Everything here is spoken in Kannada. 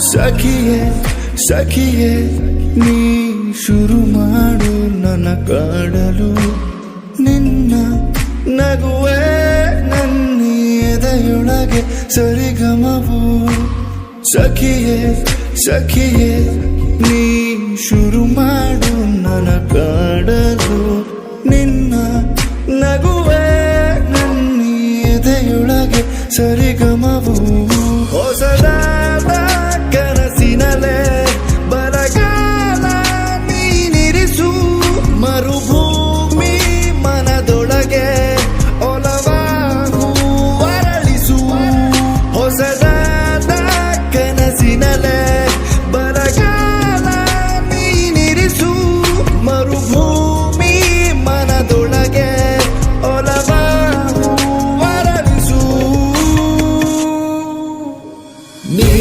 ಸಖಿಯೇ ಸಖಿಯೇ ನೀ ಶುರು ಮಾಡು ನನ್ನ ಕಾಡಲು ನಿನ್ನ ನಗುವೆ ನನ್ನ ಎದೆಯೊಳಗೆ ಸರಿಗಮವು ಸಖಿಯೇ ಸಖಿಯೇ ನೀ ಶುರು ಮಾಡು ನನ್ನ ಕಾಡಲು ನಿನ್ನ ನಗುವೆ ನನ್ನ ಎದೆಯೊಳಗೆ ಸರಿಗಮವು ಹೊಸದ